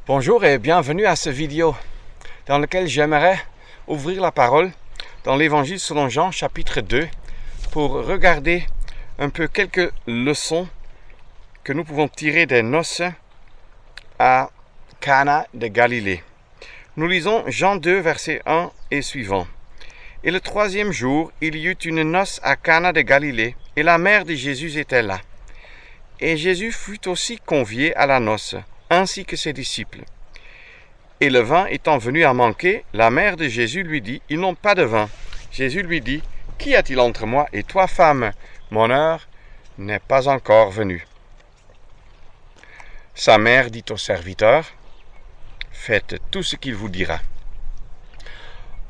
Bonjour et bienvenue à cette vidéo dans laquelle j'aimerais ouvrir la parole dans l'Évangile selon Jean chapitre 2 pour regarder un peu quelques leçons que nous pouvons tirer des noces à Cana de Galilée. Nous lisons Jean 2 verset 1 et suivant. Et le troisième jour, il y eut une noce à Cana de Galilée et la mère de Jésus était là. Et Jésus fut aussi convié à la noce, ainsi que ses disciples. Et le vin étant venu à manquer, la mère de Jésus lui dit, « Ils n'ont pas de vin. » Jésus lui dit, « Qu'y a-t-il entre moi et toi, femme? Mon heure n'est pas encore venue. » Sa mère dit au serviteur, « Faites tout ce qu'il vous dira. »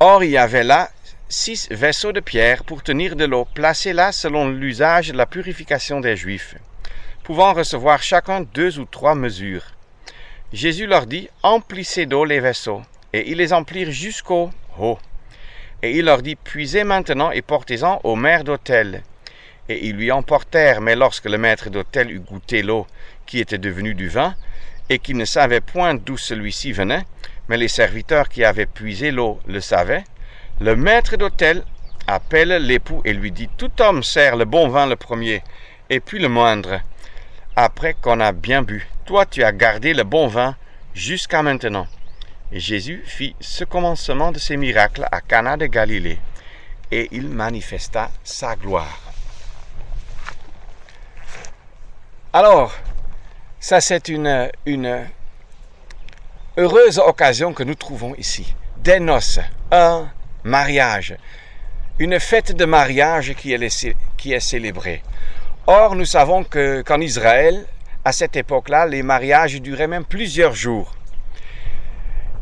Or, il y avait là 6 vaisseaux de pierre pour tenir de l'eau, placés là selon l'usage de la purification des Juifs, pouvant recevoir chacun 2 ou 3 mesures. Jésus leur dit, « Emplissez d'eau les vaisseaux. » Et ils les emplirent jusqu'au haut. Et il leur dit, « Puisez maintenant et portez-en au maître d'hôtel. » Et ils lui emportèrent, mais lorsque le maître d'hôtel eut goûté l'eau qui était devenue du vin, et qu'il ne savait point d'où celui-ci venait, mais les serviteurs qui avaient puisé l'eau le savaient, le maître d'hôtel appelle l'époux et lui dit, « Tout homme sert le bon vin le premier, et puis le moindre, après qu'on a bien bu. Toi, tu as gardé le bon vin jusqu'à maintenant. » Et Jésus fit ce commencement de ses miracles à Cana de Galilée, et il manifesta sa gloire. Alors, ça c'est une heureuse occasion que nous trouvons ici. Des noces, un mariage, une fête de mariage qui est célébrée. Or, nous savons qu'en Israël, à cette époque-là, les mariages duraient même plusieurs jours.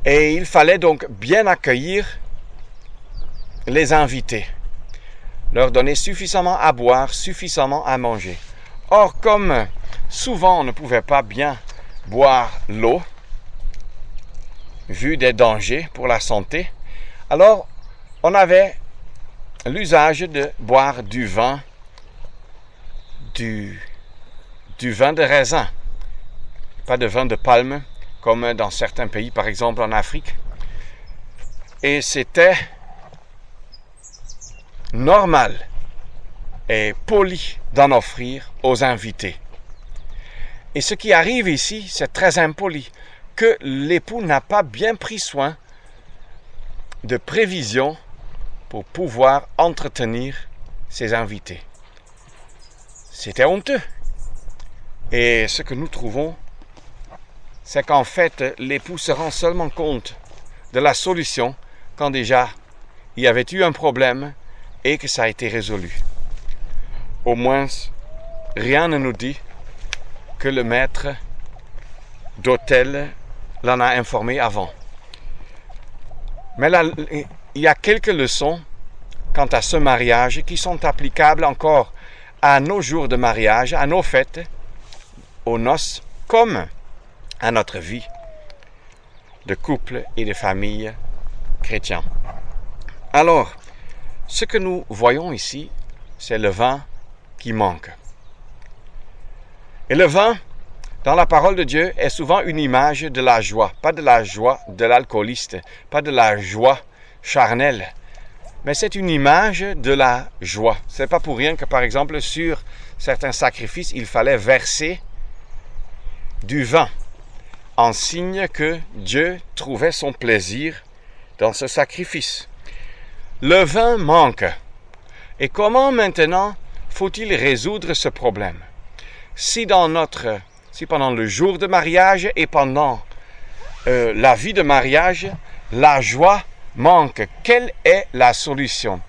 Et il fallait donc bien accueillir les invités, leur donner suffisamment à boire, suffisamment à manger. Or, comme souvent on ne pouvait pas bien boire l'eau, vu des dangers pour la santé, alors on avait l'usage de boire du vin, du vin de raisin, pas de vin de palme, comme dans certains pays, par exemple en Afrique. Et c'était normal et poli d'en offrir aux invités. Et ce qui arrive ici, c'est très impoli, que l'époux n'a pas bien pris soin de prévision pour pouvoir entretenir ses invités. C'était honteux. Et ce que nous trouvons, c'est qu'en fait, l'époux se rend seulement compte de la solution quand déjà il y avait eu un problème et que ça a été résolu. Au moins, rien ne nous dit que le maître d'hôtel l'en a informé avant. Mais là, il y a quelques leçons quant à ce mariage qui sont applicables encore à nos jours de mariage, à nos fêtes, aux noces, comme à notre vie de couple et de famille chrétien. Alors, ce que nous voyons ici, c'est le vin qui manque. Et le vin, dans la parole de Dieu, est souvent une image de la joie, pas de la joie de l'alcooliste, pas de la joie charnelle, mais c'est une image de la joie. Ce n'est pas pour rien que, par exemple, sur certains sacrifices, il fallait verser du vin, en signe que Dieu trouvait son plaisir dans ce sacrifice. Le vin manque. Et comment maintenant faut-il résoudre ce problème? Si pendant le jour de mariage et pendant la vie de mariage, la joie manque, quelle est la solution?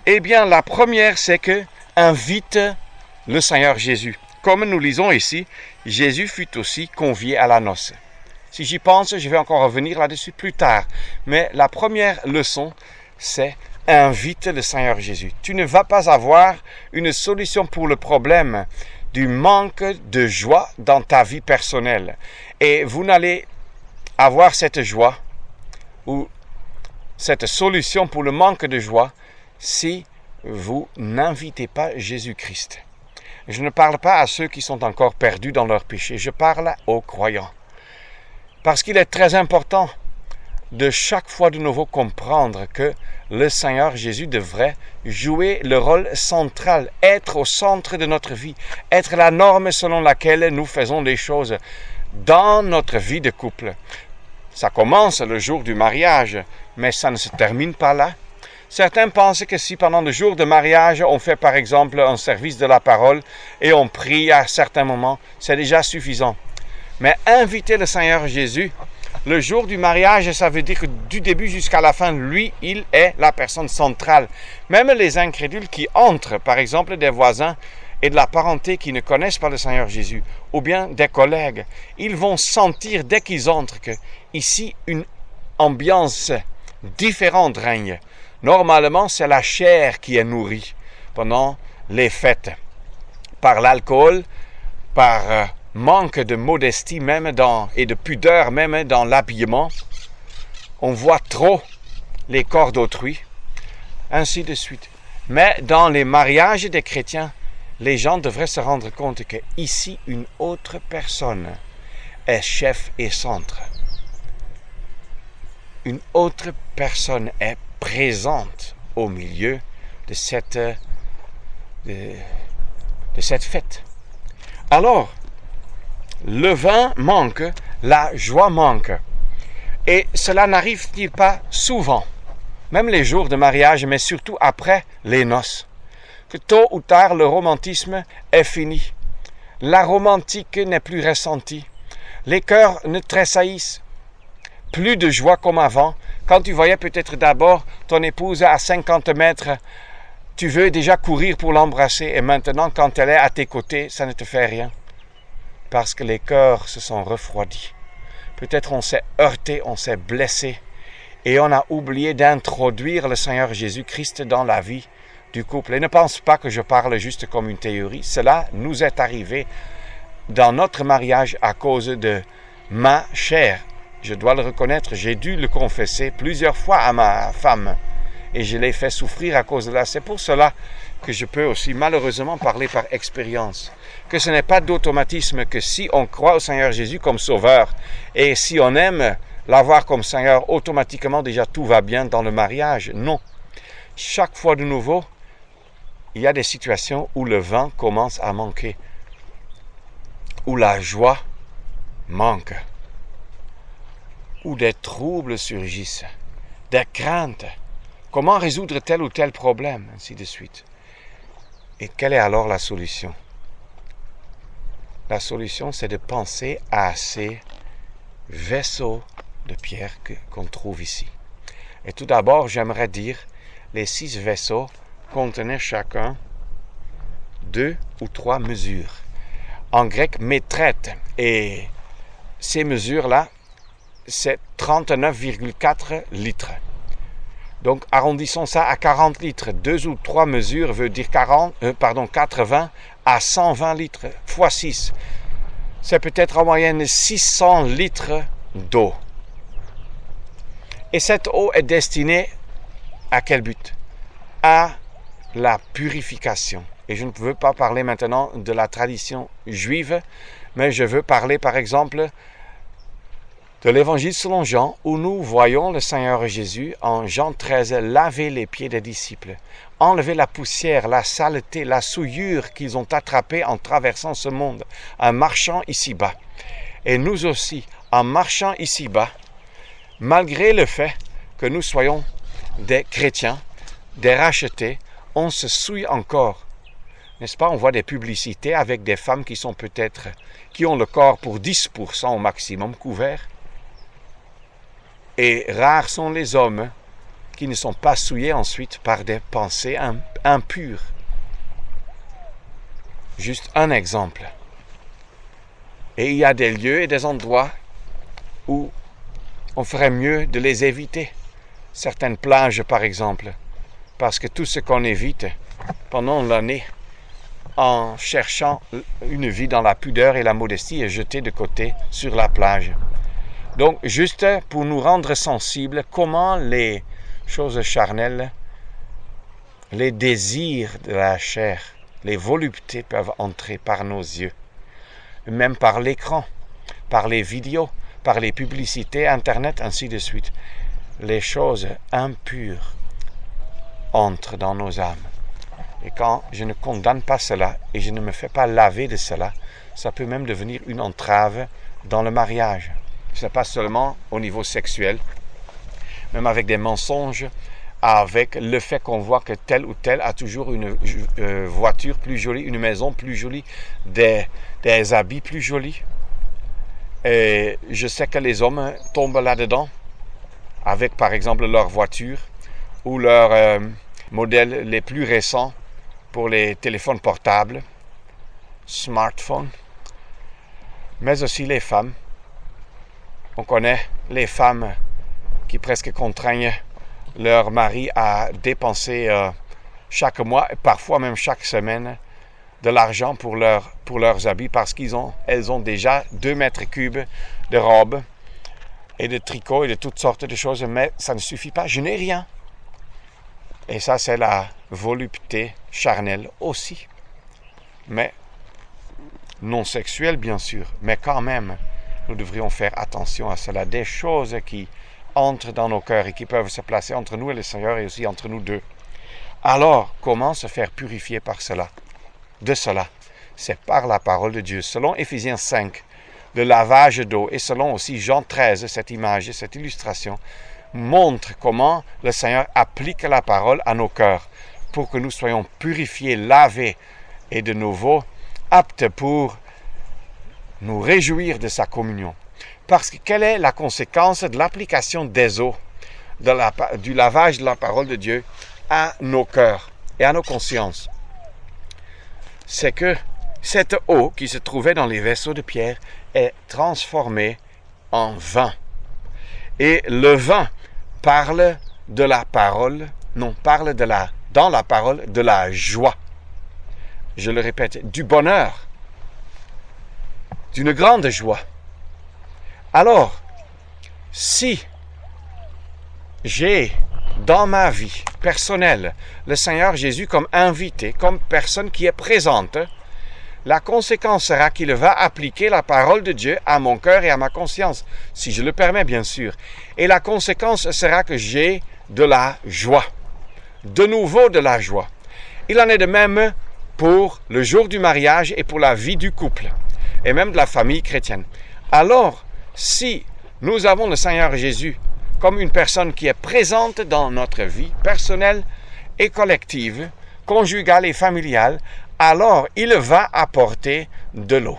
Eh bien, la première, c'est que invite le Seigneur Jésus. Comme nous lisons ici, Jésus fut aussi convié à la noce. Si j'y pense, je vais encore revenir là-dessus plus tard. Mais la première leçon, c'est invite le Seigneur Jésus. Tu ne vas pas avoir une solution pour le problème du manque de joie dans ta vie personnelle. Et vous n'allez avoir cette joie ou cette solution pour le manque de joie si vous n'invitez pas Jésus-Christ. Je ne parle pas à ceux qui sont encore perdus dans leur péché, je parle aux croyants. Parce qu'il est très important de chaque fois de nouveau comprendre que le Seigneur Jésus devrait jouer le rôle central, être au centre de notre vie, être la norme selon laquelle nous faisons les choses dans notre vie de couple. Ça commence le jour du mariage, mais ça ne se termine pas là. Certains pensent que si pendant le jour de mariage, on fait par exemple un service de la parole et on prie à certains moments, c'est déjà suffisant. Mais inviter le Seigneur Jésus, le jour du mariage, ça veut dire que du début jusqu'à la fin, lui, il est la personne centrale. Même les incrédules qui entrent, par exemple des voisins et de la parenté qui ne connaissent pas le Seigneur Jésus, ou bien des collègues, ils vont sentir dès qu'ils entrent que ici une ambiance différente règne. Normalement, c'est la chair qui est nourrie pendant les fêtes, par l'alcool, par manque de modestie même et de pudeur même dans l'habillement. On voit trop les corps d'autrui, ainsi de suite. Mais dans les mariages des chrétiens, les gens devraient se rendre compte que ici, une autre personne est chef et centre. Une autre personne est présente au milieu de cette fête. Alors, le vin manque, la joie manque. Et cela n'arrive-t-il pas souvent, même les jours de mariage, mais surtout après les noces, que tôt ou tard le romantisme est fini. La romantique n'est plus ressentie. Les cœurs ne tressaillissent. Plus de joie comme avant. Quand tu voyais peut-être d'abord ton épouse à 50 mètres, tu veux déjà courir pour l'embrasser et maintenant quand elle est à tes côtés, ça ne te fait rien. Parce que les cœurs se sont refroidis. Peut-être on s'est heurté, on s'est blessé et on a oublié d'introduire le Seigneur Jésus-Christ dans la vie du couple. Et ne pense pas que je parle juste comme une théorie. Cela nous est arrivé dans notre mariage à cause de ma chair. Je dois le reconnaître, j'ai dû le confesser plusieurs fois à ma femme et je l'ai fait souffrir à cause de là. C'est pour cela que je peux aussi malheureusement parler par expérience, que ce n'est pas d'automatisme que si on croit au Seigneur Jésus comme sauveur et si on aime l'avoir comme Seigneur, automatiquement déjà tout va bien dans le mariage. Non. Chaque fois de nouveau, il y a des situations où le vin commence à manquer, où la joie manque, où des troubles surgissent, des craintes. Comment résoudre tel ou tel problème, ainsi de suite. Et quelle est alors la solution? La solution, c'est de penser à ces vaisseaux de pierre qu'on trouve ici. Et tout d'abord, j'aimerais dire, les 6 vaisseaux contenaient chacun 2 ou 3 mesures. En grec, métrète. Et ces mesures-là, c'est 39,4 litres. Donc, arrondissons ça à 40 litres. 2 ou 3 mesures veut dire 80 à 120 litres, fois 6. C'est peut-être en moyenne 600 litres d'eau. Et cette eau est destinée à quel but? À la purification. Et je ne veux pas parler maintenant de la tradition juive, mais je veux parler par exemple de l'Évangile selon Jean, où nous voyons le Seigneur Jésus en Jean 13 laver les pieds des disciples, enlever la poussière, la saleté, la souillure qu'ils ont attrapée en traversant ce monde, en marchant ici-bas. Et nous aussi, en marchant ici-bas, malgré le fait que nous soyons des chrétiens, des rachetés, on se souille encore. N'est-ce pas? On voit des publicités avec des femmes qui ont le corps pour 10% au maximum couvert. Et rares sont les hommes qui ne sont pas souillés ensuite par des pensées impures. Juste un exemple. Et il y a des lieux et des endroits où on ferait mieux de les éviter. Certaines plages, par exemple. Parce que tout ce qu'on évite pendant l'année, en cherchant une vie dans la pudeur et la modestie, est jeté de côté sur la plage. Donc, juste pour nous rendre sensibles, comment les choses charnelles, les désirs de la chair, les voluptés peuvent entrer par nos yeux, même par l'écran, par les vidéos, par les publicités, Internet, ainsi de suite. Les choses impures entrent dans nos âmes. Et quand je ne condamne pas cela et je ne me fais pas laver de cela, ça peut même devenir une entrave dans le mariage. Ce n'est pas seulement au niveau sexuel, même avec des mensonges, avec le fait qu'on voit que tel ou tel a toujours une voiture plus jolie, une maison plus jolie, des habits plus jolis. Et je sais que les hommes tombent là-dedans, avec par exemple leur voiture ou leurs modèles les plus récents pour les téléphones portables, smartphones, mais aussi les femmes. On connaît les femmes qui presque contraignent leur mari à dépenser chaque mois, et parfois même chaque semaine, de l'argent pour leurs habits parce qu'elles ont déjà 2 mètres cubes de robes et de tricots et de toutes sortes de choses, mais ça ne suffit pas, je n'ai rien. Et ça, c'est la volupté charnelle aussi. Mais non sexuelle, bien sûr, mais quand même, nous devrions faire attention à cela. Des choses qui entrent dans nos cœurs et qui peuvent se placer entre nous et le Seigneur et aussi entre nous deux. Alors, comment se faire purifier par cela? De cela, c'est par la parole de Dieu. Selon Éphésiens 5, le lavage d'eau, et selon aussi Jean 13, cette image, cette illustration, montre comment le Seigneur applique la parole à nos cœurs pour que nous soyons purifiés, lavés et de nouveau aptes pour nous réjouir de sa communion. Parce que quelle est la conséquence de l'application des eaux, du lavage de la parole de Dieu à nos cœurs et à nos consciences? C'est que cette eau qui se trouvait dans les vaisseaux de pierre est transformée en vin. Et le vin parle de la parole, dans la parole de la joie. Je le répète, du bonheur, d'une grande joie. Alors, si j'ai dans ma vie personnelle le Seigneur Jésus comme invité, comme personne qui est présente, la conséquence sera qu'il va appliquer la parole de Dieu à mon cœur et à ma conscience, si je le permets bien sûr. Et la conséquence sera que j'ai de la joie, de nouveau de la joie. Il en est de même pour le jour du mariage et pour la vie du couple, et même de la famille chrétienne. Alors, si nous avons le Seigneur Jésus comme une personne qui est présente dans notre vie personnelle et collective, conjugale et familiale, alors il va apporter de l'eau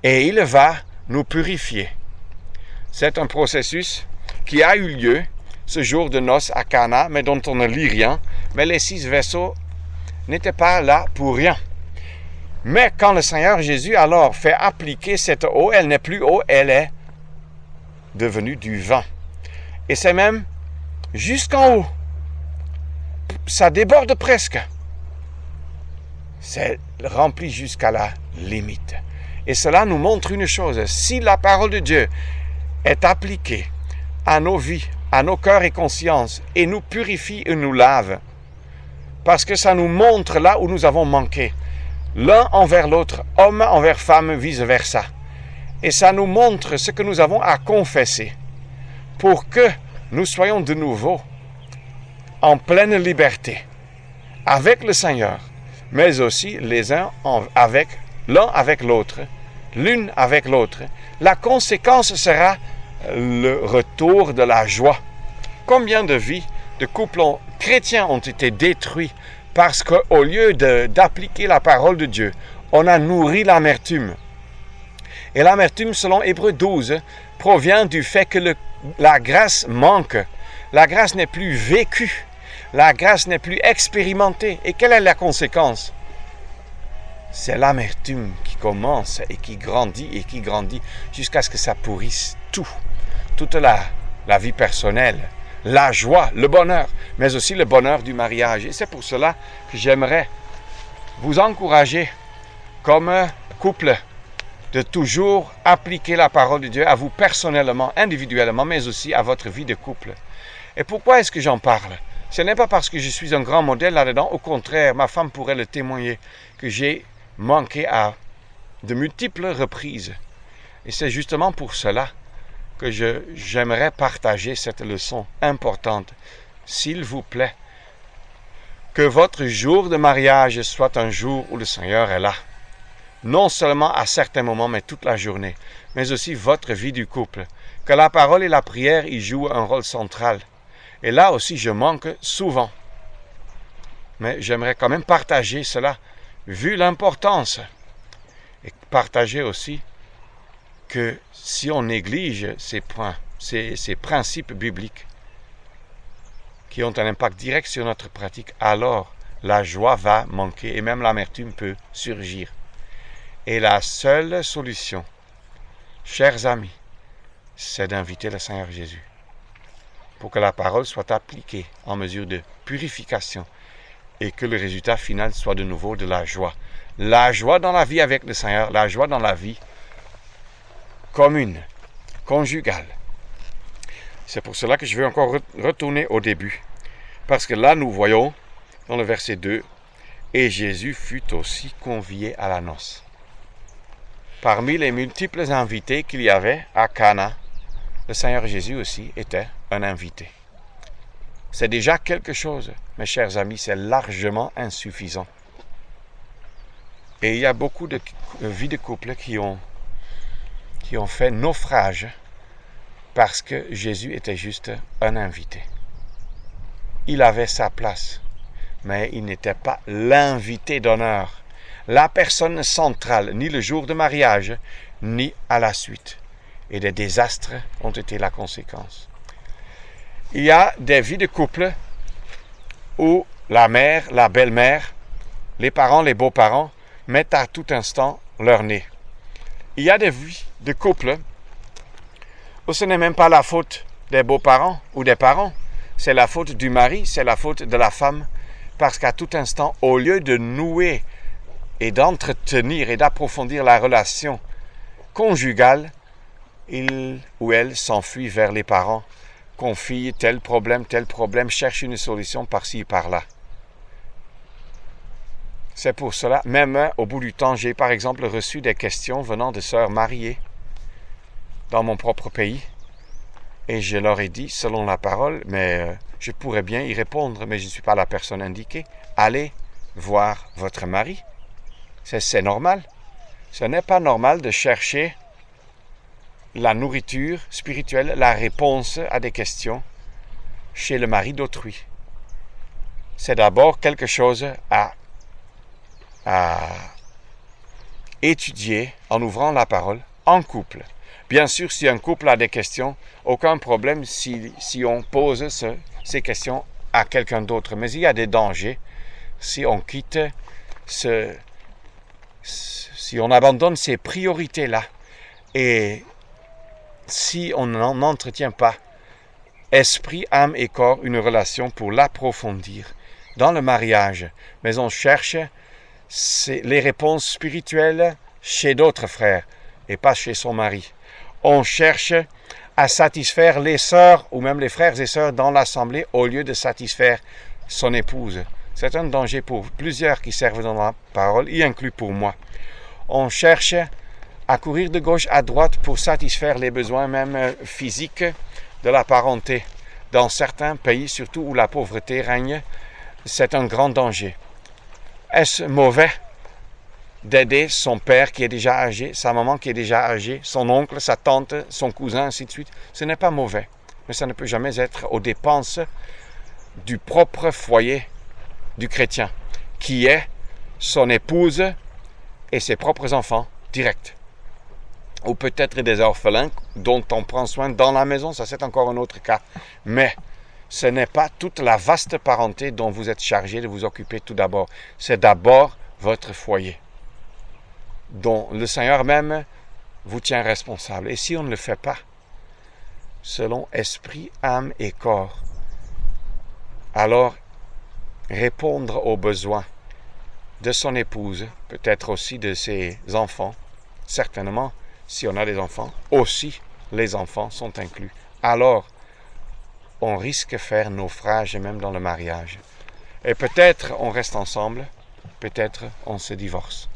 et il va nous purifier. C'est un processus qui a eu lieu ce jour de noces à Cana, mais dont on ne lit rien, mais les 6 vaisseaux n'étaient pas là pour rien. Mais quand le Seigneur Jésus alors fait appliquer cette eau, elle n'est plus eau, elle est devenue du vin. Et c'est même jusqu'en haut. Ça déborde presque. C'est rempli jusqu'à la limite. Et cela nous montre une chose. Si la parole de Dieu est appliquée à nos vies, à nos cœurs et consciences, et nous purifie et nous lave, parce que ça nous montre là où nous avons manqué, l'un envers l'autre, homme envers femme, vice-versa. Et ça nous montre ce que nous avons à confesser, pour que nous soyons de nouveau en pleine liberté, avec le Seigneur, mais aussi les uns l'un avec l'autre, l'une avec l'autre. La conséquence sera le retour de la joie. Combien de vies de couples chrétiens ont été détruits parce qu'au lieu d'appliquer la parole de Dieu, on a nourri l'amertume. Et l'amertume, selon Hébreux 12, provient du fait que la grâce manque. La grâce n'est plus vécue. La grâce n'est plus expérimentée. Et quelle est la conséquence? C'est l'amertume qui commence et qui grandit jusqu'à ce que ça pourrisse tout. Toute la vie personnelle, la joie, le bonheur, mais aussi le bonheur du mariage. Et c'est pour cela que j'aimerais vous encourager comme couple de toujours appliquer la parole de Dieu à vous personnellement, individuellement, mais aussi à votre vie de couple. Et pourquoi est-ce que j'en parle? Ce n'est pas parce que je suis un grand modèle là-dedans. Au contraire, ma femme pourrait le témoigner, que j'ai manqué à de multiples reprises. Et c'est justement pour cela que j'aimerais partager cette leçon importante. S'il vous plaît, que votre jour de mariage soit un jour où le Seigneur est là. Non seulement à certains moments, mais toute la journée, mais aussi votre vie du couple. Que la parole et la prière y jouent un rôle central. Et là aussi, je manque souvent. Mais j'aimerais quand même partager cela, vu l'importance. Et partager aussi que si on néglige ces points, ces principes bibliques qui ont un impact direct sur notre pratique, alors la joie va manquer et même l'amertume peut surgir. Et la seule solution, chers amis, c'est d'inviter le Seigneur Jésus pour que la parole soit appliquée en mesure de purification et que le résultat final soit de nouveau de la joie. La joie dans la vie avec le Seigneur, la joie dans la vie commune, conjugale. C'est pour cela que je vais encore retourner au début. Parce que là, nous voyons dans le verset 2, « Et Jésus fut aussi convié à la noce. » Parmi les multiples invités qu'il y avait à Cana, le Seigneur Jésus aussi était un invité. C'est déjà quelque chose, mes chers amis, c'est largement insuffisant. Et il y a beaucoup de vies de couple qui ont fait naufrage parce que Jésus était juste un invité. Il avait sa place, mais il n'était pas l'invité d'honneur, la personne centrale, ni le jour de mariage, ni à la suite. Et des désastres ont été la conséquence. Il y a des vies de couple où la mère, la belle-mère, les parents, les beaux-parents mettent à tout instant leur nez. Il y a des vies de couple où ce n'est même pas la faute des beaux-parents ou des parents, c'est la faute du mari, c'est la faute de la femme, parce qu'à tout instant, au lieu de nouer et d'entretenir et d'approfondir la relation conjugale, il ou elle s'enfuit vers les parents, confie tel problème, cherche une solution par-ci, par-là. C'est pour cela, même au bout du temps, j'ai par exemple reçu des questions venant de sœurs mariées dans mon propre pays. Et je leur ai dit, selon la parole, mais je pourrais bien y répondre, mais je ne suis pas la personne indiquée. Allez voir votre mari. C'est normal. Ce n'est pas normal de chercher la nourriture spirituelle, la réponse à des questions chez le mari d'autrui. C'est d'abord quelque chose à étudier en ouvrant la parole en couple. Bien sûr, si un couple a des questions, aucun problème si on pose ces questions à quelqu'un d'autre. Mais il y a des dangers si on quitte si on abandonne ces priorités-là et si on n'entretient pas esprit, âme et corps une relation pour l'approfondir dans le mariage. Mais on cherche les réponses spirituelles chez d'autres frères et pas chez son mari. On cherche à satisfaire les sœurs ou même les frères et sœurs dans l'assemblée au lieu de satisfaire son épouse. C'est un danger pour plusieurs qui servent dans la parole, y inclus pour moi. On cherche à courir de gauche à droite pour satisfaire les besoins même physiques de la parenté. Dans certains pays, surtout où la pauvreté règne, c'est un grand danger. Est-ce mauvais d'aider son père qui est déjà âgé, sa maman qui est déjà âgée, son oncle, sa tante, son cousin, ainsi de suite? Ce n'est pas mauvais, mais ça ne peut jamais être aux dépenses du propre foyer du chrétien, qui est son épouse et ses propres enfants directs. Ou peut-être des orphelins dont on prend soin dans la maison, ça c'est encore un autre cas. Mais ce n'est pas toute la vaste parenté dont vous êtes chargé de vous occuper tout d'abord. C'est d'abord votre foyer, dont le Seigneur même vous tient responsable. Et si on ne le fait pas, selon esprit, âme et corps, alors répondre aux besoins de son épouse, peut-être aussi de ses enfants, certainement, si on a des enfants, aussi les enfants sont inclus. Alors, on risque de faire naufrage même dans le mariage. Et peut-être on reste ensemble, peut-être on se divorce.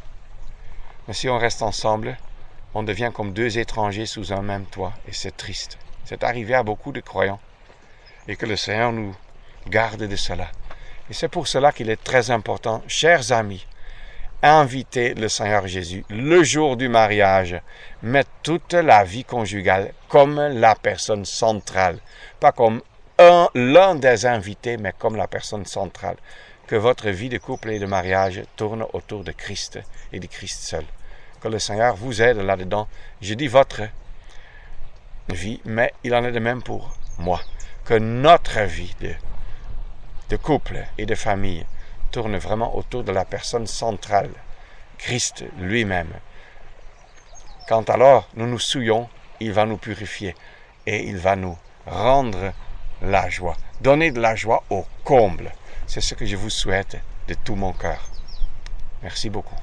Mais si on reste ensemble, on devient comme deux étrangers sous un même toit. Et c'est triste. C'est arrivé à beaucoup de croyants. Et que le Seigneur nous garde de cela. Et c'est pour cela qu'il est très important, chers amis, inviter le Seigneur Jésus le jour du mariage, mettre toute la vie conjugale comme la personne centrale, pas comme l'un des invités, mais comme la personne centrale. Que votre vie de couple et de mariage tourne autour de Christ et de Christ seul. Que le Seigneur vous aide là-dedans. Je dis votre vie, mais il en est de même pour moi. Que notre vie de couple et de famille tourne vraiment autour de la personne centrale, Christ lui-même. Quand alors nous nous souillons, il va nous purifier et il va nous rendre la joie, donner de la joie au comble. C'est ce que je vous souhaite de tout mon cœur. Merci beaucoup.